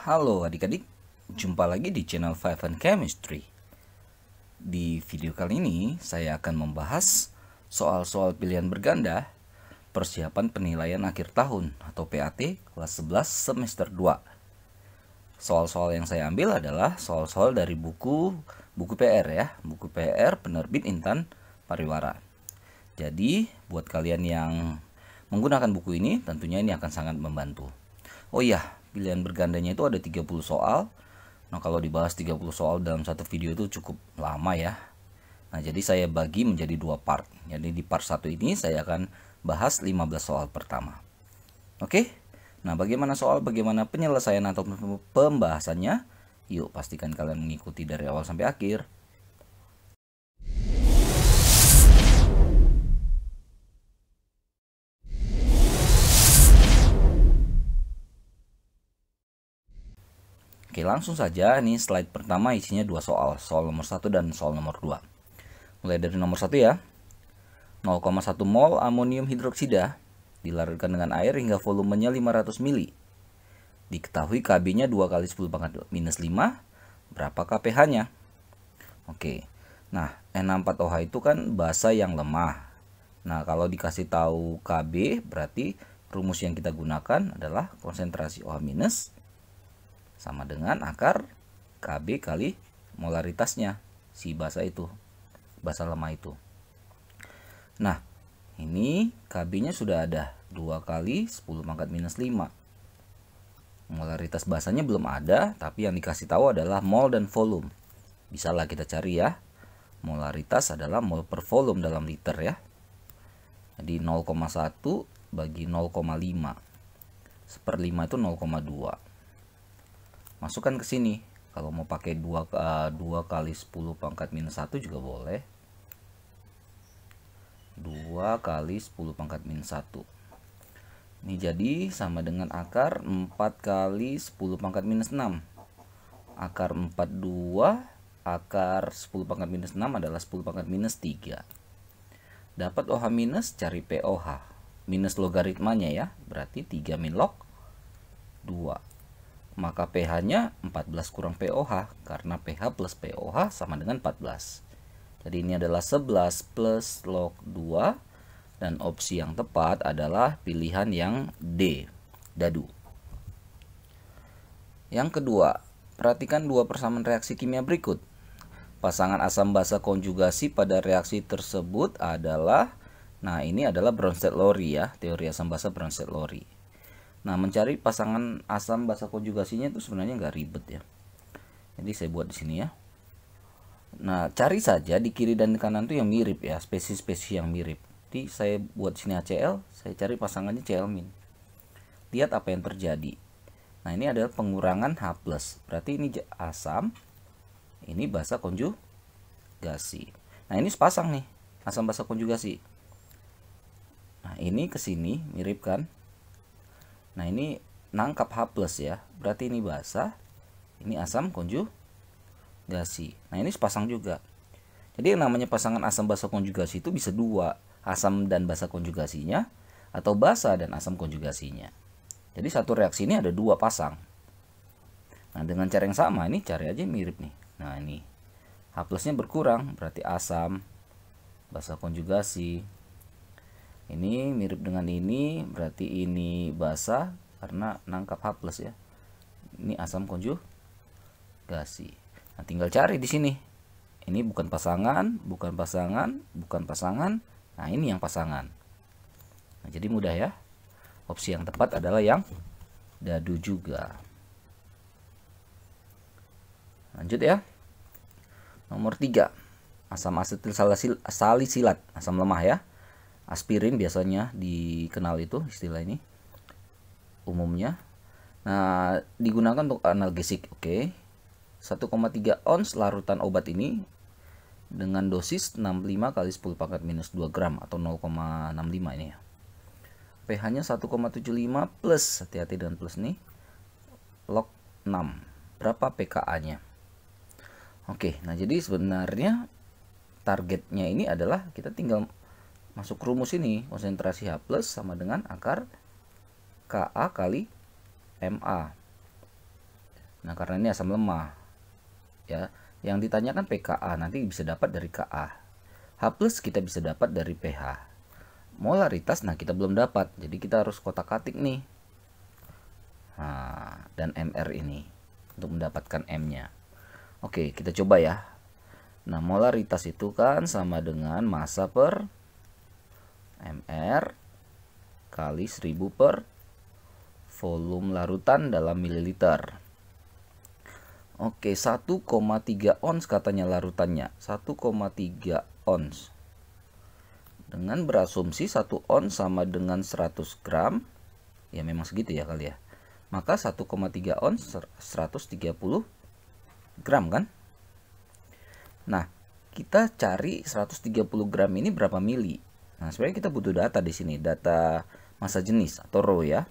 Halo adik-adik, jumpa lagi di channel Five and Chemistry. Di video kali ini saya akan membahas soal-soal pilihan berganda persiapan penilaian akhir tahun atau PAT kelas 11 semester 2. Soal-soal yang saya ambil adalah soal-soal dari buku PR ya, buku PR penerbit Intan Pariwara. Jadi buat kalian yang menggunakan buku ini tentunya ini akan sangat membantu. Oh iya, pilihan bergandanya itu ada 30 soal. Nah, kalau dibahas 30 soal dalam satu video itu cukup lama ya. Nah, jadi saya bagi menjadi dua part. Jadi di part 1 ini saya akan bahas 15 soal pertama. Oke? Nah, bagaimana penyelesaian atau pembahasannya? Yuk, pastikan kalian mengikuti dari awal sampai akhir. Oke, langsung saja. Ini slide pertama isinya dua soal. Soal nomor 1 dan soal nomor 2. Mulai dari nomor 1 ya. 0,1 mol amonium hidroksida dilarutkan dengan air hingga volumenya 500 ml. Diketahui Kb-nya 2 kali 10 pangkat minus 5. Berapakah pH-nya? Oke. Nah, N64OH itu kan basa yang lemah. Nah, kalau dikasih tahu Kb, berarti rumus yang kita gunakan adalah konsentrasi OH- sama dengan akar Kb kali molaritasnya si basa itu, basa lemah itu. Nah, ini Kb-nya sudah ada 2 kali 10 pangkat minus 5. Molaritas basanya belum ada, tapi yang dikasih tahu adalah mol dan volume. Bisalah kita cari ya. Molaritas adalah mol per volume dalam liter ya. Jadi 0,1 bagi 0,5. 1/5 itu 0,2. Masukkan ke sini. Kalau mau pakai 2 kali 10 pangkat minus 1 juga boleh. 2 kali 10 pangkat minus 1. Ini jadi sama dengan akar 4 kali 10 pangkat minus 6. Akar 42, akar 10 pangkat minus 6 adalah 10 pangkat minus 3. Dapat OH minus, cari POH. Minus logaritmanya ya, berarti 3 min log 2. Maka pH-nya 14 kurang POH, karena pH plus POH sama dengan 14. Jadi ini adalah 11 plus log 2, dan opsi yang tepat adalah pilihan yang D, dadu. Yang kedua, perhatikan dua persamaan reaksi kimia berikut. Pasangan asam basa konjugasi pada reaksi tersebut adalah, nah ini adalah Bronsted-Lowry ya, teori asam basa Bronsted-Lowry. Nah, mencari pasangan asam basa konjugasinya itu sebenarnya nggak ribet ya. Jadi saya buat di sini ya. Nah, cari saja di kiri dan di kanan tuh yang mirip ya, spesies-spesies yang mirip. Jadi saya buat sini HCl, saya cari pasangannya Cl-. Lihat apa yang terjadi. Nah, ini adalah pengurangan H+. Berarti ini asam, ini basa konjugasi. Nah, ini sepasang nih, asam basa konjugasi. Nah, ini ke sini mirip kan? Nah, ini nangkap H+ ya. Berarti ini basa, ini asam konjugasi. Nah, ini sepasang juga. Jadi yang namanya pasangan asam basa konjugasi itu bisa dua, asam dan basa konjugasinya atau basa dan asam konjugasinya. Jadi satu reaksi ini ada dua pasang. Nah, dengan cara yang sama ini cari aja mirip nih. Nah, ini H+-nya berkurang, berarti asam basa konjugasi. Ini mirip dengan ini, berarti ini basa karena nangkap H+ ya. Ini asam konjugasi. Nah, tinggal cari di sini. Ini bukan pasangan, bukan pasangan, bukan pasangan. Nah, ini yang pasangan. Nah, jadi mudah ya. Opsi yang tepat adalah yang dadu juga. Lanjut ya. Nomor 3. Asam asetil salisilat, asam lemah ya. Aspirin biasanya dikenal itu istilah ini umumnya. Nah, digunakan untuk analgesik. Oke. 1,3 ons larutan obat ini dengan dosis 65 kali 10 pangkat minus 2 gram atau 0,65 ini ya. pH-nya 1,75 plus, hati-hati dengan plus nih, log 6. Berapa pKa-nya? Oke, nah jadi sebenarnya targetnya ini adalah kita tinggal masuk rumus ini, konsentrasi H+ sama dengan akar Ka kali Ma. Nah, karena ini asam lemah. Ya, yang ditanyakan pKa nanti bisa dapat dari Ka. H+ kita bisa dapat dari pH. Molaritas nah kita belum dapat. Jadi kita harus kotak-atik nih. Nah, dan Mr ini untuk mendapatkan M-nya. Oke, kita coba ya. Nah, molaritas itu kan sama dengan massa per Mr kali 1000 per volume larutan dalam mililiter. Oke, 1,3 ons katanya larutannya. 1,3 ons. Dengan berasumsi 1 ons sama dengan 100 gram. Ya memang segitu ya kali ya. Maka 1,3 ons 130 gram kan? Nah, kita cari 130 gram ini berapa mili. Nah, sebenarnya kita butuh data di sini, data massa jenis atau rho ya.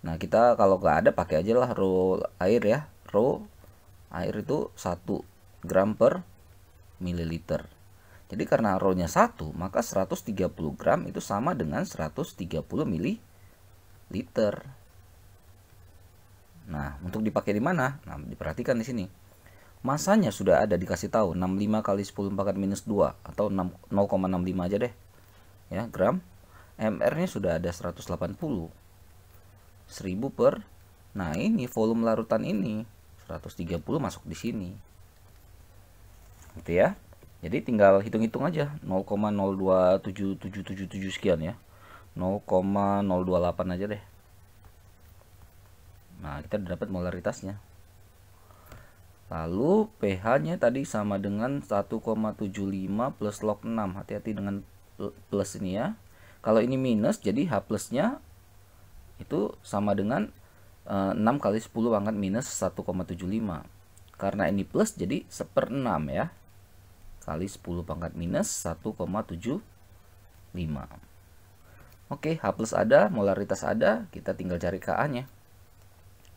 Nah, kita kalau nggak ada pakai aja lah rho air ya. Rho air itu 1 gram per mililiter. Jadi karena rho-nya 1, maka 130 gram itu sama dengan 130 mililiter. Nah, untuk dipakai di mana? Nah, diperhatikan di sini. Masanya sudah ada dikasih tahu 65 kali 10 pangkat minus 2 atau 0,65 aja deh. Ya, gram. MR-nya sudah ada 180. 1000 per. Nah, ini volume larutan ini 130 masuk di sini. Gitu ya. Jadi tinggal hitung-hitung aja 0,027777 sekian ya. 0,028 aja deh. Nah, kita dapat molaritasnya. Lalu pH-nya tadi sama dengan 1,75 plus log 6. Hati-hati dengan plus ini ya. Kalau ini minus, jadi H+-nya itu sama dengan 6 kali 10 pangkat minus 1,75. Karena ini plus, jadi 1/6 ya. Kali 10 pangkat minus 1,75. Oke, H+ ada, molaritas ada. Kita tinggal cari Ka-nya.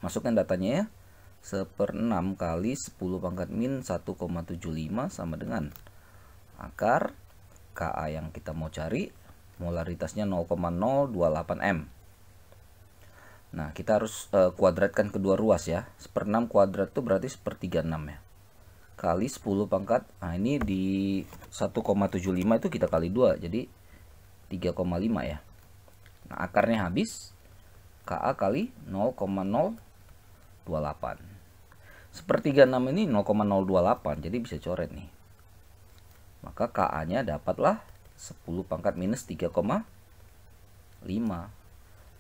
Masukkan datanya ya. 1/6 kali 10 pangkat min 1,75 sama dengan akar Ka yang kita mau cari, molaritasnya 0,028 M. Nah, kita harus kuadratkan kedua ruas ya. 1/6 kuadrat itu berarti 1/36 ya. Kali 10 pangkat, nah ini di 1,75 itu kita kali 2, jadi 3,5 ya. Nah, akarnya habis, Ka kali 0,028. 1/36 ini 0,028, jadi bisa coret nih. Maka Ka-nya dapatlah 10 pangkat minus 3,5.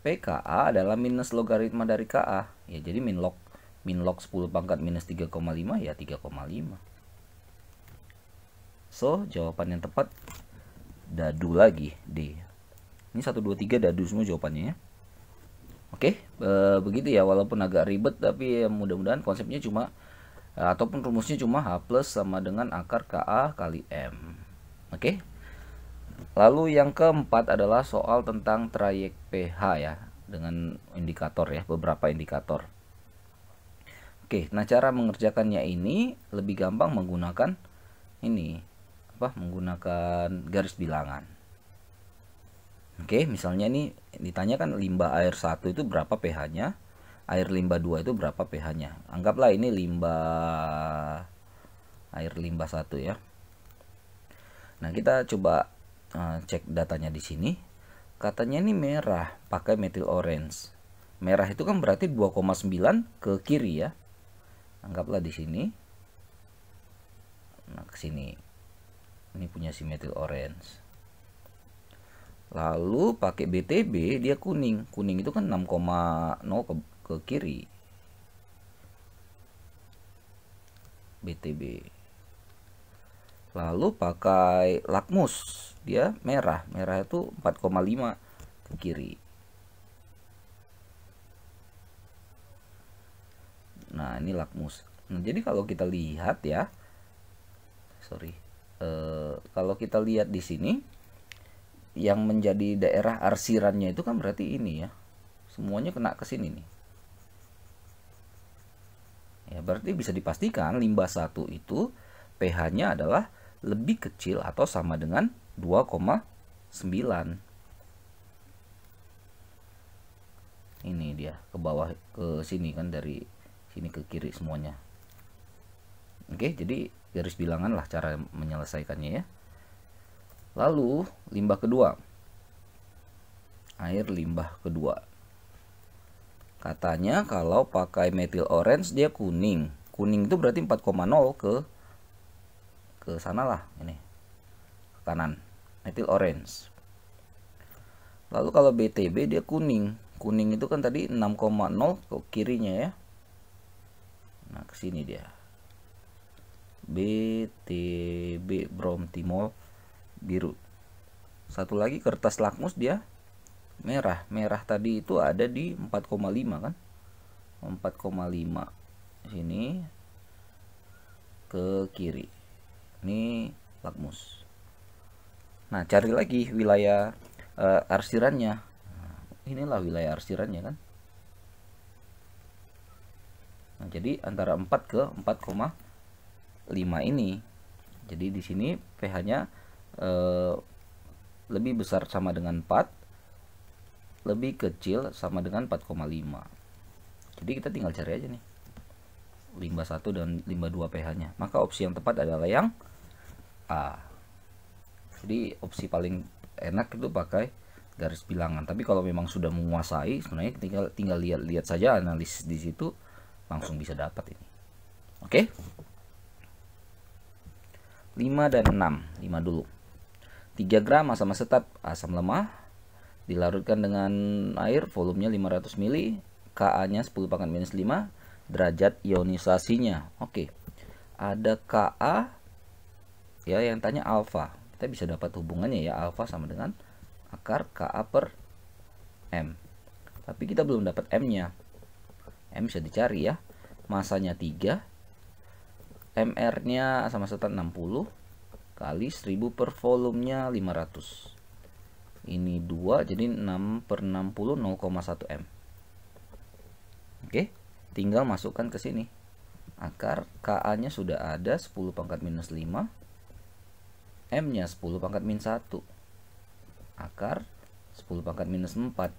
pKa adalah minus logaritma dari Ka. Ya, jadi min log 10 pangkat minus 3,5 ya 3,5. So, jawaban yang tepat dadu lagi, D. Ini 1, 2, 3 dadu semua jawabannya ya. Oke, begitu ya, walaupun agak ribet tapi ya mudah-mudahan konsepnya cuma ataupun rumusnya cuma H+ sama dengan akar Ka kali M. Oke. Lalu yang keempat adalah soal tentang trayek pH ya, dengan indikator ya, beberapa indikator. Oke, nah cara mengerjakannya ini lebih gampang menggunakan ini, menggunakan garis bilangan. Oke, misalnya ini ditanyakan limbah air 1 itu berapa pH-nya, air limbah 2 itu berapa pH-nya. Anggaplah ini air limbah 1 ya. Nah, kita coba cek datanya di sini. Katanya ini merah, pakai methyl orange. Merah itu kan berarti 2,9 ke kiri ya. Anggaplah di sini. Nah, ke sini. Ini punya si methyl orange. Lalu pakai BTB dia kuning. Kuning itu kan 6,0 ke kiri. BTB. Lalu pakai lakmus. Dia merah. Merah itu 4,5 ke kiri. Nah, ini lakmus. Nah, jadi kalau kita lihat ya, kalau kita lihat di sini, yang menjadi daerah arsirannya itu kan berarti ini ya, semuanya kena ke sini nih. Ya, berarti bisa dipastikan limbah 1 itu pH-nya adalah lebih kecil atau sama dengan 2,9. Ini dia ke bawah ke sini kan, dari sini ke kiri semuanya. Oke, jadi garis bilangan lah cara menyelesaikannya ya. Lalu limbah kedua, air limbah kedua. Katanya kalau pakai methyl orange dia kuning. Kuning itu berarti 4,0 ke sana lah, ini ke kanan, methyl orange. Lalu kalau BTB dia kuning. Kuning itu kan tadi 6,0 ke kirinya ya. Nah, ke sini dia. BTB bromtimol biru. Satu lagi kertas lakmus dia merah. Merah tadi itu ada di 4,5 kan? 4,5 sini ke kiri. Ini lakmus. Nah, cari lagi wilayah arsirannya. Nah, inilah wilayah arsirannya kan. Nah, jadi antara 4 ke 4,5 ini. Jadi di sini pH-nya lebih besar sama dengan 4, lebih kecil sama dengan 4,5. Jadi kita tinggal cari aja nih limbah 1 dan limbah 2 pH-nya. Maka opsi yang tepat adalah yang A. Jadi opsi paling enak itu pakai garis bilangan. Tapi kalau memang sudah menguasai, sebenarnya tinggal lihat saja analisis di situ, langsung bisa dapat ini. Oke? 5 dan 6. 5 dulu. 3 gram asam asetat asam lemah dilarutkan dengan air, volumenya 500 ml, Ka-nya 10⁻⁻5, derajat ionisasinya. Oke. Ada Ka ya, yang tanya alfa. Kita bisa dapat hubungannya ya, alfa sama dengan akar Ka per M. Tapi kita belum dapat M-nya. M bisa dicari ya. Masanya 3, MR-nya sama asetat 60 kali 1000 per volumenya 500. Ini 2, jadi 6 per 60 0,1 M. Oke, tinggal masukkan ke sini. Akar Ka-nya sudah ada 10⁻⁻5, M-nya 10⁻⁻1, akar 10⁻⁻4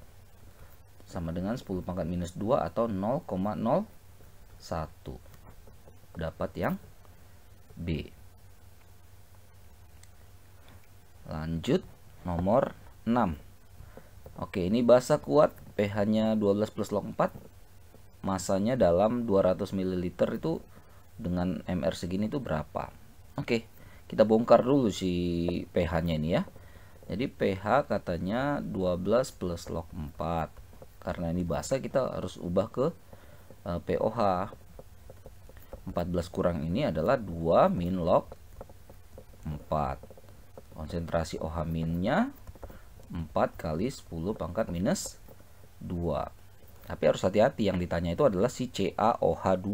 sama dengan 10⁻⁻2 atau 0,01. Dapat yang B. Lanjut nomor 6. Oke, ini basa kuat, pH-nya 12 plus log 4. Masanya dalam 200 ml itu dengan MR segini itu berapa? Oke, kita bongkar dulu si pH-nya ini ya. Jadi pH katanya 12 plus log 4. Karena ini basa, kita harus ubah ke pOH. 14 kurang ini adalah 2 min log 4. Konsentrasi OH minnya 4 kali 10⁻⁻2. Tapi harus hati-hati, yang ditanya itu adalah si CaOH2,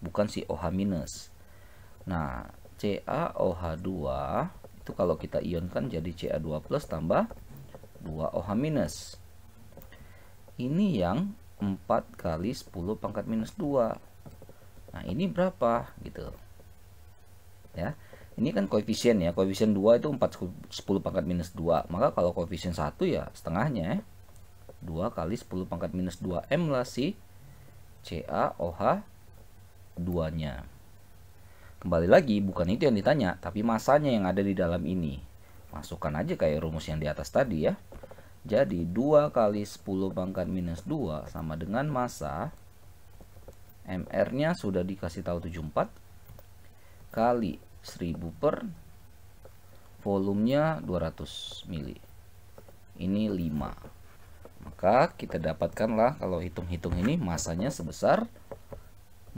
bukan si OH minus. Nah, CaOH2 itu kalau kita ionkan jadi Ca2 plus tambah 2OH minus. Ini yang 4 kali 10⁻⁻2. Nah, ini berapa gitu ya. Ini kan koefisien ya, koefisien 2 itu 4 10⁻⁻2. Maka kalau koefisien 1 ya setengahnya ya, 2 kali 10⁻⁻2 M lah si CaOH2 nya. Kembali lagi, bukan itu yang ditanya, tapi masanya yang ada di dalam ini. Masukkan aja kayak rumus yang di atas tadi ya. Jadi 2 kali 10⁻⁻2 sama dengan massa, MR-nya sudah dikasih tahu 74, kali 1000 per volumenya 200 mili. Ini 5. Maka kita dapatkanlah kalau hitung-hitung ini masanya sebesar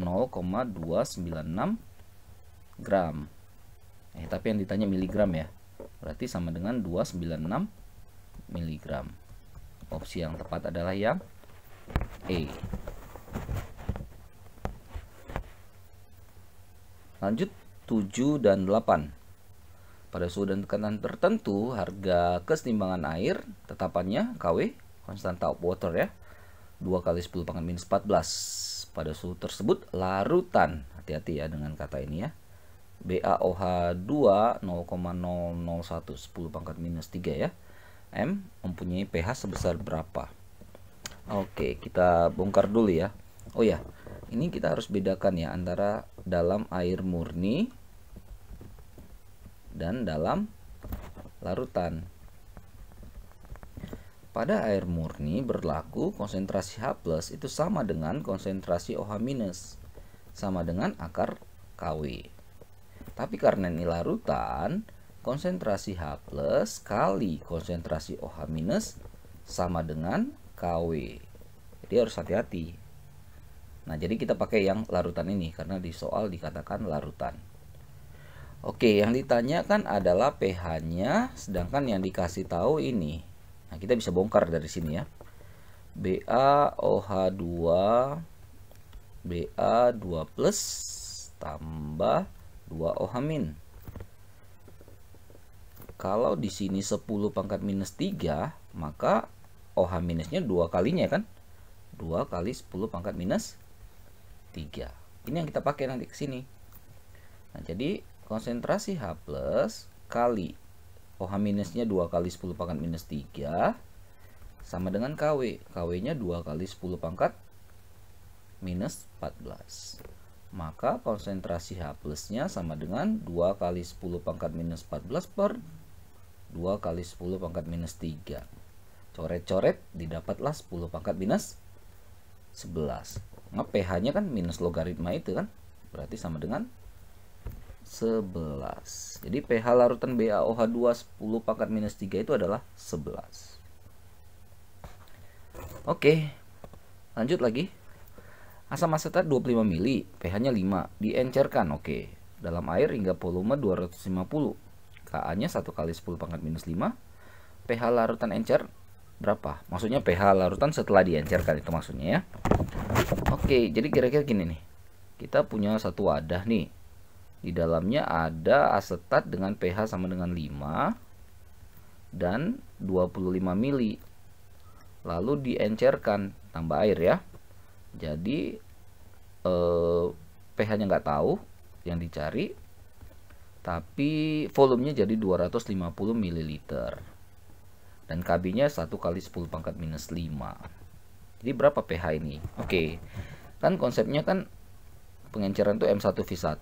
0,296 gram. Tapi yang ditanya miligram ya. Berarti sama dengan 296 miligram. Opsi yang tepat adalah yang E. Lanjut 7 dan 8. Pada suhu dan tekanan tertentu, harga kesetimbangan air tetapannya KW, konstanta of water ya, 2 kali 10⁻⁻14. Pada suhu tersebut larutan, hati-hati ya dengan kata ini ya, BaOH2 0,001 10⁻⁻3 ya, M mempunyai pH sebesar berapa? Oke, kita bongkar dulu ya. Oh ya, Ini kita harus bedakan ya antara dalam air murni dan dalam larutan. Pada air murni berlaku konsentrasi H+ itu sama dengan konsentrasi OH- sama dengan akar Kw. Tapi karena ini larutan, konsentrasi H+ kali konsentrasi OH- sama dengan Kw. Jadi harus hati-hati. Nah, jadi kita pakai yang larutan ini karena di soal dikatakan larutan. Oke, yang ditanyakan adalah pH-nya, sedangkan yang dikasih tahu ini. Nah, kita bisa bongkar dari sini ya. BaOH2 Ba2 plus tambah 2OH-. Kalau di sini 10 pangkat minus 3, maka OH-nya 2 kalinya kan? 2 kali 10 pangkat minus 3. Ini yang kita pakai nanti ke sini. Nah, jadi konsentrasi H+ kali OH-nya 2 kali 10 pangkat minus 3 sama dengan Kw. Kw-nya 2 kali 10 pangkat minus 14. Maka konsentrasi H+-nya sama dengan 2 kali 10 pangkat minus 14 per 2 kali 10 pangkat minus 3. Coret-coret didapatlah 10 pangkat minus 11. Nah, pH-nya kan minus logaritma itu kan, berarti sama dengan 11. Jadi pH larutan BaOH2 10 pangkat minus 3 itu adalah 11. Oke, lanjut lagi. Asam asetat 25 mili, pH-nya 5, diencerkan. Oke, dalam air hingga volume 250. Ka-nya 1 kali 10 pangkat minus 5. pH larutan encer berapa? Maksudnya pH larutan setelah diencerkan itu maksudnya ya. Oke, jadi kira-kira gini nih. Kita punya satu wadah nih. Di dalamnya ada asetat dengan pH sama dengan 5 dan 25 mili. Lalu diencerkan, tambah air ya. Jadi pH-nya nggak tahu yang dicari, tapi volumenya jadi 250 ml. Dan Kb-nya 1 kali 10 pangkat minus 5. Jadi berapa pH ini? Oke, kan konsepnya kan pengenceran itu M1V1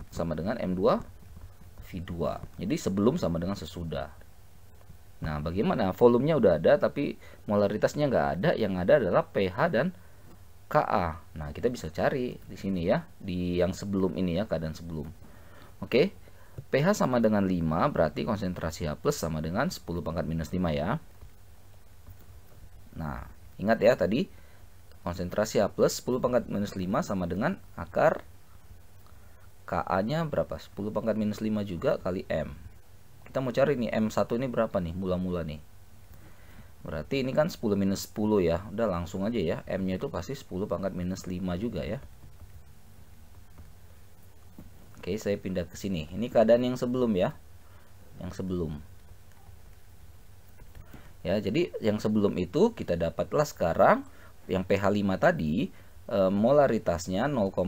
sama dengan M2V2. Jadi sebelum sama dengan sesudah. Nah, bagaimana? Volumenya udah ada, tapi molaritasnya nggak ada. Yang ada adalah pH dan Ka. Nah, kita bisa cari di sini ya, di yang sebelum ini ya, keadaan sebelum. Oke, pH sama dengan 5, berarti konsentrasi H+ sama dengan 10 pangkat minus 5 ya. Nah, ingat ya tadi, konsentrasi H+ 10 pangkat minus 5 sama dengan akar Ka-nya berapa? 10 pangkat minus 5 juga kali M. Kita mau cari nih M1 ini berapa nih mula-mula nih. Berarti ini kan 10 minus 10 ya. Udah langsung aja ya. M-nya itu pasti 10 pangkat minus 5 juga ya. Oke, saya pindah ke sini. Ini keadaan yang sebelum ya. Yang sebelum. Ya, jadi yang sebelum itu kita dapatlah sekarang yang pH 5 tadi molaritasnya 10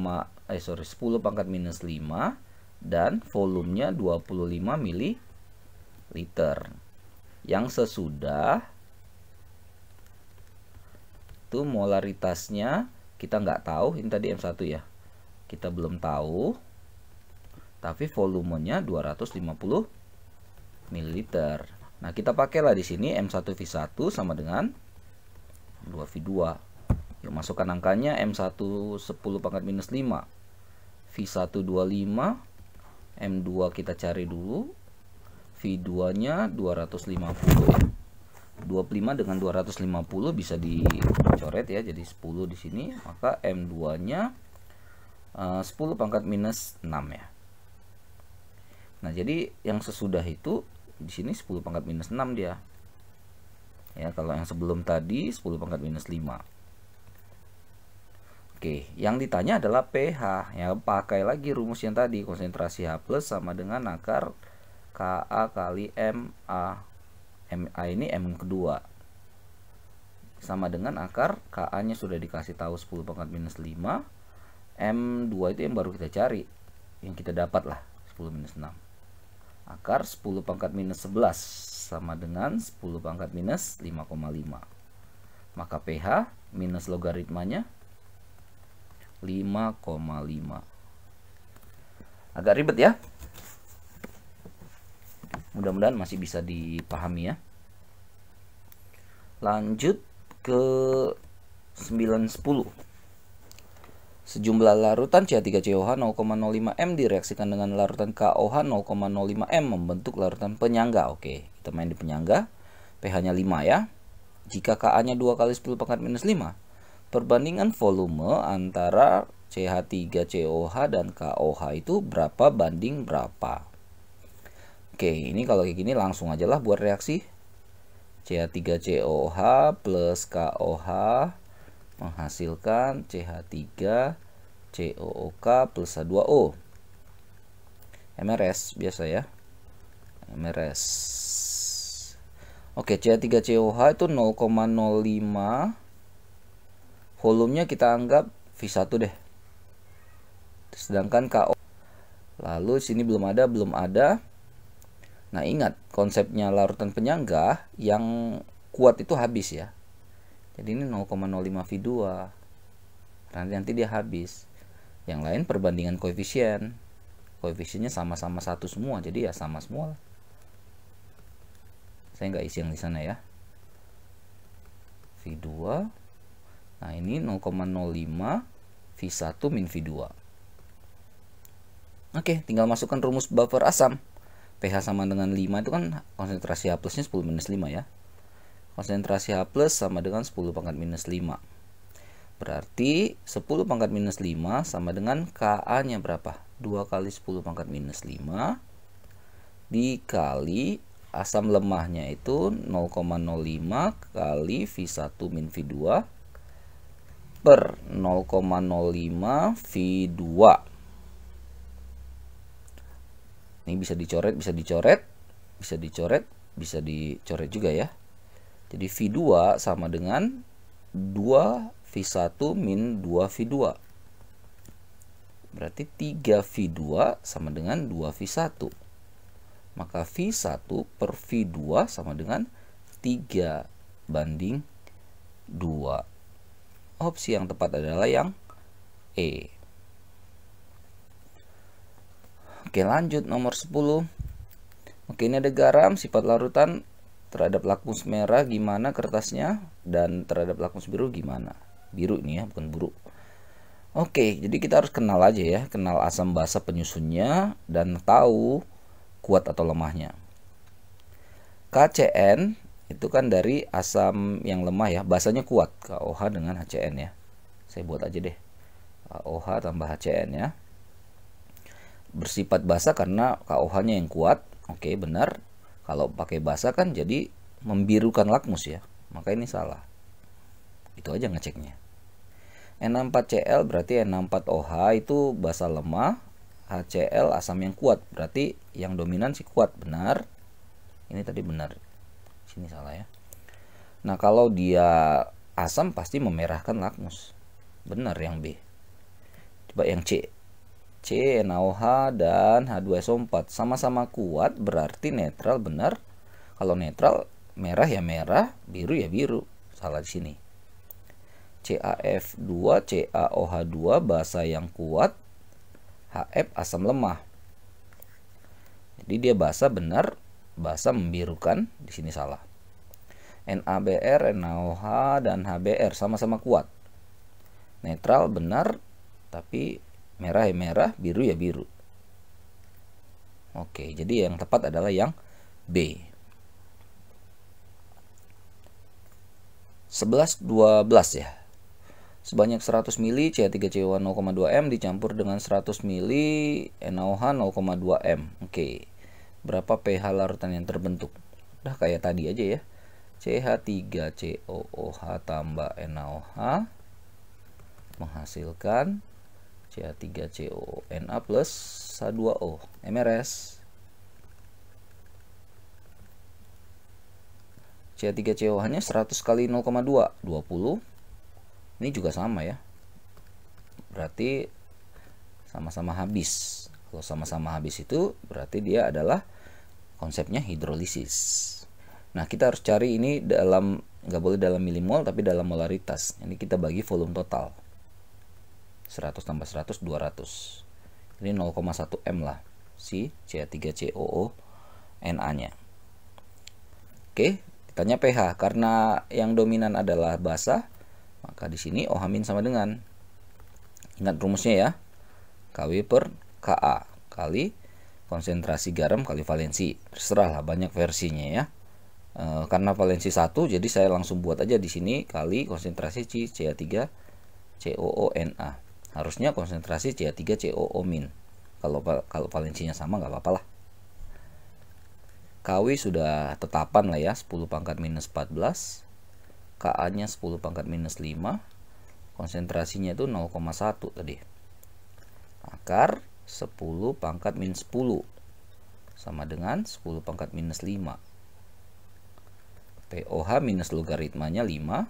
pangkat minus 5 dan volumenya 25 ml. Yang sesudah itu molaritasnya kita nggak tahu, ini tadi M1 ya. Kita belum tahu. Tapi volumenya 250 ml. Nah, kita pakailah di sini M1V1 sama dengan 2V2. Yuk, masukkan angkanya. M1 10 pangkat minus 5, V1 25, M2 kita cari dulu, V2 nya 250 ya. 25 dengan 250 bisa dicoret ya, jadi 10 di sini, maka M2 nya 10 pangkat minus 6 ya. Nah, jadi yang sesudah itu di sini 10 pangkat minus 6 dia. Ya, kalau yang sebelum tadi 10 pangkat minus 5. Oke, yang ditanya adalah pH. Ya, pakai lagi rumus yang tadi, konsentrasi H+ sama dengan akar Ka kali Ma. Ma ini M kedua. Sama dengan akar Ka-nya sudah dikasih tahu 10 pangkat minus 5. M2 itu yang baru kita cari. Yang kita dapat lah 10 minus 6. Akar 10 pangkat minus 11 sama dengan 10 pangkat minus 5,5. Maka pH minus logaritmanya 5,5. Agak ribet ya. Mudah-mudahan masih bisa dipahami ya. Lanjut ke 9-10. Sejumlah larutan CH3COH 0,05 M direaksikan dengan larutan KOH 0,05 M membentuk larutan penyangga. Oke, kita main di penyangga. pH-nya 5 ya. Jika Ka-nya 2 kali 10 pangkat minus 5, perbandingan volume antara CH3COH dan KOH itu berapa banding berapa? Oke, ini kalau kayak gini langsung aja lah buat reaksi. CH3COH plus KOH menghasilkan CH3COOK plus H2O. MRS biasa ya. MRS. Oke, CH3COH itu 0,05. Volumenya kita anggap V1 deh. Sedangkan KO. Lalu sini belum ada. Nah, ingat konsepnya larutan penyangga yang kuat itu habis ya. Jadi ini 0,05 V2. Nanti dia habis. Yang lain perbandingan koefisien. Koefisiennya sama-sama 1 semua, jadi ya sama semua. Saya nggak isi yang di sana ya. V2. Nah, ini 0,05 V1 min V2. Oke, tinggal masukkan rumus buffer asam. pH sama dengan 5 itu kan konsentrasi H plusnya 10 minus 5 ya. Konsentrasi H plus sama dengan 10 pangkat minus 5. Berarti 10 pangkat minus 5 sama dengan Ka-nya berapa? 2 kali 10 pangkat minus 5 dikali asam lemahnya itu 0,05 kali V1 min V2 per 0,05 V2. Ini bisa dicoret juga ya. Jadi V2 sama dengan 2 V1 min 2 V2. Berarti 3 V2 sama dengan 2 V1. Maka V1 per V2 sama dengan 3 banding 2. Opsi yang tepat adalah yang E. Oke, lanjut nomor 10. Oke, ini ada garam, sifat larutan terhadap lakmus merah gimana kertasnya, dan terhadap lakmus biru gimana. Biru ini ya, bukan buru. Oke, jadi kita harus kenal aja ya, kenal asam basa penyusunnya dan tahu kuat atau lemahnya. KCN itu kan dari asam yang lemah ya, basanya kuat, KOH dengan HCN ya. Saya buat aja deh, KOH tambah HCN ya. Bersifat basa karena KOH-nya yang kuat. Oke, benar. Kalau pakai basa kan jadi membirukan lakmus ya. Maka ini salah. Itu aja ngeceknya. N4Cl berarti N4OH itu basa lemah. HCl asam yang kuat. Berarti yang dominan sih kuat. Benar. Ini tadi benar. Sini salah ya. Nah, kalau dia asam pasti memerahkan lakmus. Benar yang B. Coba yang C. NaOH dan H2SO4 sama-sama kuat berarti netral. Benar. Kalau netral merah ya merah, biru ya biru. Salah di sini. CaF2 CaOH2 basa yang kuat, HF asam lemah. Jadi dia basa benar, basa membirukan, di sini salah. NaBr, NaOH dan HBr sama-sama kuat. Netral benar, tapi merah ya merah, biru ya biru. Oke, jadi yang tepat adalah yang B. 11-12 ya. Sebanyak 100 ml CH3COH 0,2 M dicampur dengan 100 ml NaOH 0,2 M. Oke. Berapa pH larutan yang terbentuk? Udah kayak tadi aja ya. CH3COOH tambah NaOH menghasilkan CH3COONA plus H2O, MRS. CH3COH-nya 100 kali 0,2, 20. Ini juga sama ya. Berarti sama-sama habis. Kalau sama-sama habis itu berarti dia adalah konsepnya hidrolisis. Nah, kita harus cari ini dalam, nggak boleh dalam milimol tapi dalam molaritas. Ini kita bagi volume total. 100 tambah 100, 200. Ini 0,1 M lah si CH3COO Na-nya. Oke, ditanya pH. Karena yang dominan adalah basa, maka di sini OH- sama dengan, ingat rumusnya ya, Kw per Ka kali konsentrasi garam kali valensi. Terserah lah, banyak versinya ya. Karena valensi 1, jadi saya langsung buat aja di sini kali konsentrasi CH3COO Na. Harusnya konsentrasi CH3COO min. Kalau valensinya sama nggak apa-apa lah. Kw sudah tetapan lah ya, 10 pangkat minus 14. Ka-nya 10 pangkat minus 5. Konsentrasinya itu 0,1 tadi. Akar 10 pangkat minus 10 sama dengan 10 pangkat minus 5. POH minus logaritmanya 5.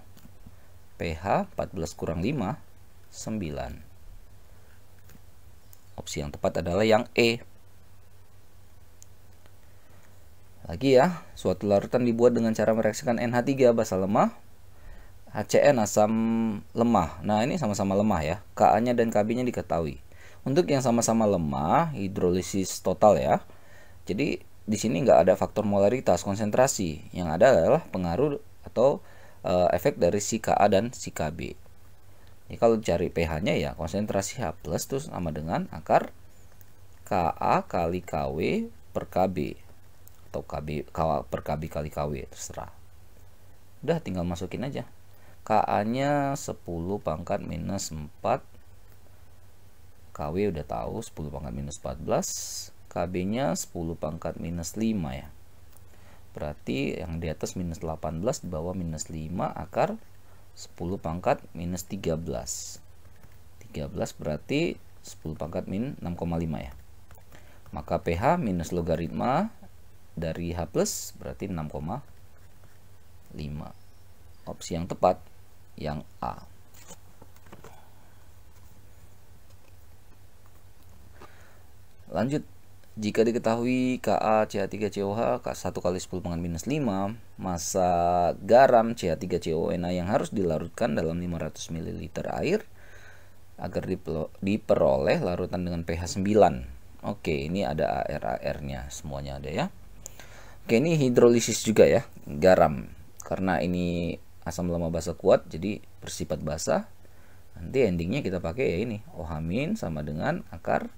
pH 14 kurang 5, 9. Opsi yang tepat adalah yang E. Lagi ya, suatu larutan dibuat dengan cara mereaksikan NH3 basa lemah, HCN asam lemah. Nah, ini sama-sama lemah ya. Ka-nya dan Kb-nya diketahui. Untuk yang sama-sama lemah, hidrolisis total ya. Jadi di sini nggak ada faktor molaritas konsentrasi. Yang ada adalah pengaruh atau efek dari si Ka dan si Kb. Jadi kalau cari pH-nya ya konsentrasi H+ terus sama dengan akar Ka kali Kw per Kb. Atau Kb per Kb kali Kw, terserah. Udah tinggal masukin aja. Ka-nya 10 pangkat minus 4. Kw udah tahu 10 pangkat minus 14. Kb-nya 10 pangkat minus 5 ya. Berarti yang di atas minus 18, di bawah minus 5 akar 10 pangkat minus 13. 13 berarti 10 pangkat min 6,5 ya. Maka pH minus logaritma dari H+ berarti 6,5. Opsi yang tepat yang A. Lanjut, jika diketahui Ka CH3COH 1 kali 10 pangkat minus 5, massa garam CH3COO Na yang harus dilarutkan dalam 500 ml air agar diperoleh larutan dengan pH 9. Oke, ini ada AR-AR-nya, semuanya ada ya. Oke, ini hidrolisis juga ya, garam. Karena ini asam lemah basa kuat, jadi bersifat basa. Nanti endingnya kita pakai ya ini, OH- sama dengan akar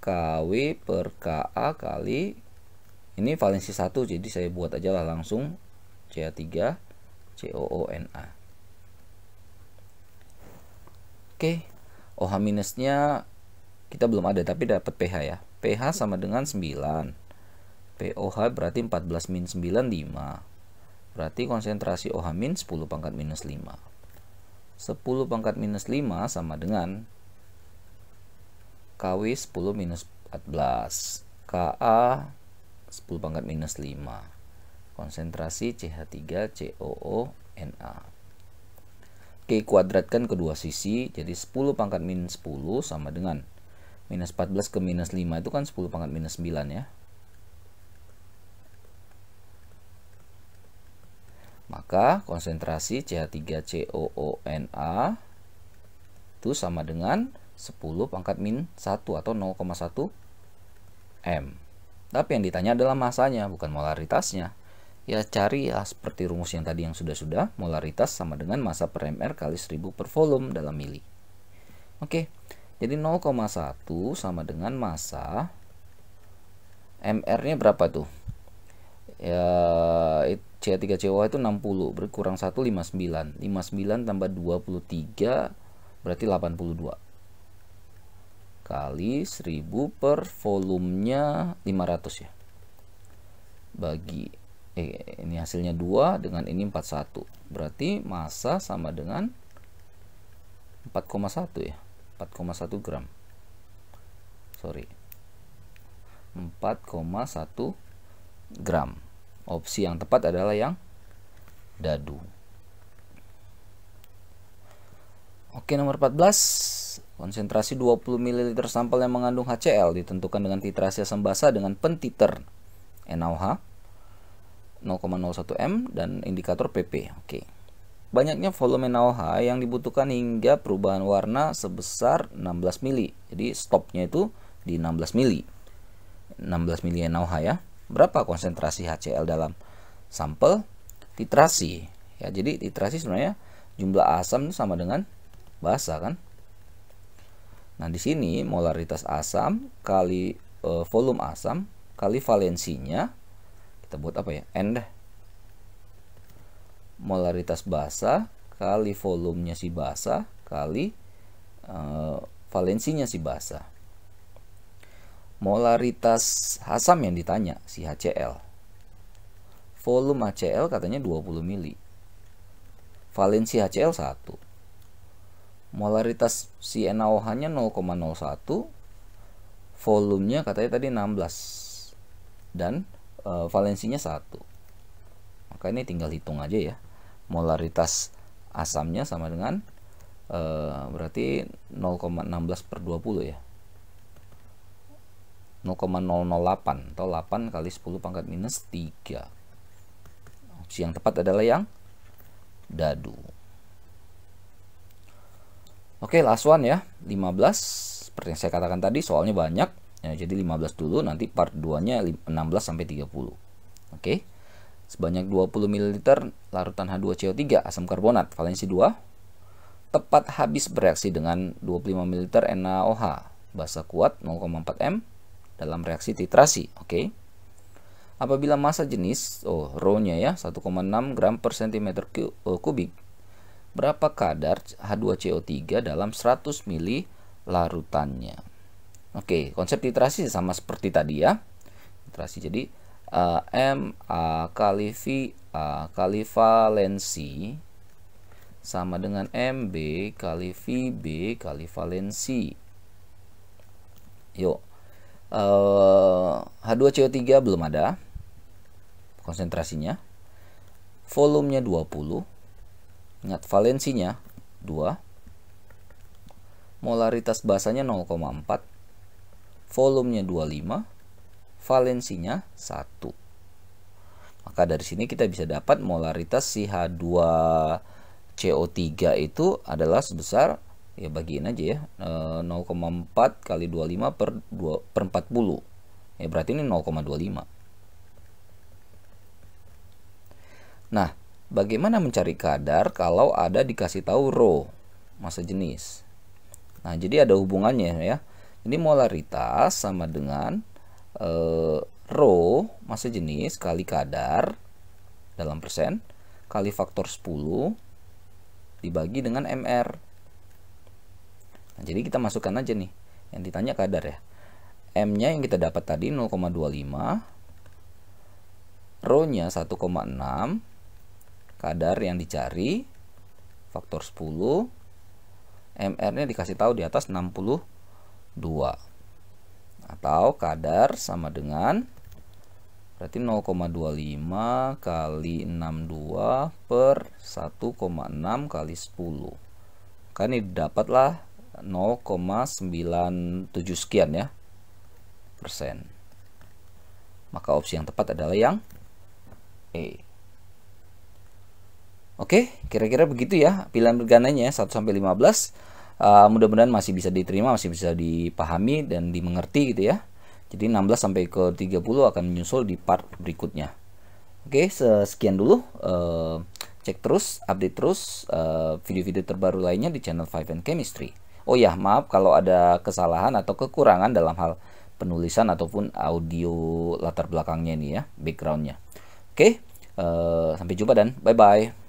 Kw per Ka kali, ini valensi 1, jadi saya buat aja lah langsung CH3COO Na. Oke, OH- kita belum ada tapi dapat pH ya. pH sama dengan 9. POH berarti 14 min 9, 5. Berarti konsentrasi OH- 10 pangkat minus 5. 10 pangkat minus 5 sama dengan Kw 10 minus 14. Ka 10 pangkat minus 5. Konsentrasi CH3COO Na. Oke, kuadratkan kedua sisi. Jadi 10 pangkat minus 10 sama dengan minus 14 ke minus 5 itu kan 10 pangkat minus 9 ya. Maka konsentrasi CH3COO Na itu sama dengan 10 pangkat min 1 atau 0,1 M. Tapi yang ditanya adalah masanya, bukan molaritasnya. Ya cari ya seperti rumus yang tadi yang sudah-sudah, molaritas sama dengan massa per mR kali 1000 per volume dalam mili. Oke, jadi 0,1 sama dengan massa. MR-nya berapa tuh? Ya CH3COH itu 60, berkurang 1, 59. 59 tambah 23 berarti 82. Kali 1000 per volumenya 500 ya. Bagi ini hasilnya 2 dengan ini 41. Berarti massa sama dengan 4,1 ya. 4,1 gram. Sorry. 4,1 gram. Opsi yang tepat adalah yang dadu. Oke, nomor 14. Konsentrasi 20 ml sampel yang mengandung HCl ditentukan dengan titrasi asam basa dengan pentiter NaOH 0,01 M dan indikator PP. Oke. banyaknya volume NaOH yang dibutuhkan hingga perubahan warna sebesar 16 mili. Jadi stopnya itu di 16 mili. 16 mili NaOH ya. Berapa konsentrasi HCl dalam sampel? Titrasi. Ya, jadi titrasi sebenarnya jumlah asam sama dengan basa kan. Nah, di sini molaritas asam kali volume asam kali valensinya, kita buat apa ya? N deh. Molaritas basa kali volumenya si basa kali valensinya si basa. Molaritas asam yang ditanya si HCl. Volume HCl katanya 20 mili. Valensi HCl 1. Molaritas si NaOH-nya 0,01. Volumenya katanya tadi 16. Dan valensinya 1. Maka ini tinggal hitung aja ya. Molaritas asamnya sama dengan berarti 0,16 per 20 ya. 0,008 atau 8 kali 10 pangkat minus 3. Opsi yang tepat adalah yang dadu. Oke, last one ya, 15. Seperti yang saya katakan tadi, soalnya banyak. Ya, jadi 15 dulu, nanti part 2-nya 16 sampai 30. Oke. Sebanyak 20 ml larutan H2CO3 asam karbonat valensi 2 tepat habis bereaksi dengan 25 ml NaOH basa kuat 0,4 m dalam reaksi titrasi. Oke. Apabila massa jenis ρ-nya ya 1,6 gram per cm kubik, berapa kadar H2CO3 dalam 100 ml larutannya? Oke, konsep titrasi sama seperti tadi ya. Titrasi jadi M A kali V A kali valensi sama dengan MB kali VB kali valensi. Yuk, H2CO3 belum ada konsentrasinya, volumenya 20, ingat valensinya 2, molaritas basanya 0,4, volumenya 25, valensinya 1. Maka dari sini kita bisa dapat molaritas si H2CO3 itu adalah sebesar, ya bagiin aja ya, 0,4 kali 25 per 40. Ya berarti ini 0,25. Nah, bagaimana mencari kadar kalau ada dikasih tahu ρ, massa jenis? Nah, jadi ada hubungannya ya. Jadi molaritas sama dengan ρ massa jenis kali kadar dalam persen kali faktor 10 dibagi dengan mr. Nah, jadi kita masukkan aja nih yang ditanya kadar ya. M-nya yang kita dapat tadi 0,25, ρ-nya 1,6, kadar yang dicari faktor 10, mr-nya dikasih tahu di atas 62. Atau kadar sama dengan berarti 0,25 kali 62 per 1,6 kali 10. Kan ini dapatlah 0,97 sekian ya persen. Maka opsi yang tepat adalah yang E. Oke, kira-kira begitu ya pilihan bergandanya 1 sampai 15. Mudah-mudahan masih bisa diterima, masih bisa dipahami dan dimengerti gitu ya. Jadi 16 sampai ke 30 akan menyusul di part berikutnya. Oke, sekian dulu. Cek terus, update terus video-video terbaru lainnya di channel 5N Chemistry. Oh ya, maaf kalau ada kesalahan atau kekurangan dalam hal penulisan ataupun audio latar belakangnya ini ya, backgroundnya. Oke, sampai jumpa dan bye-bye.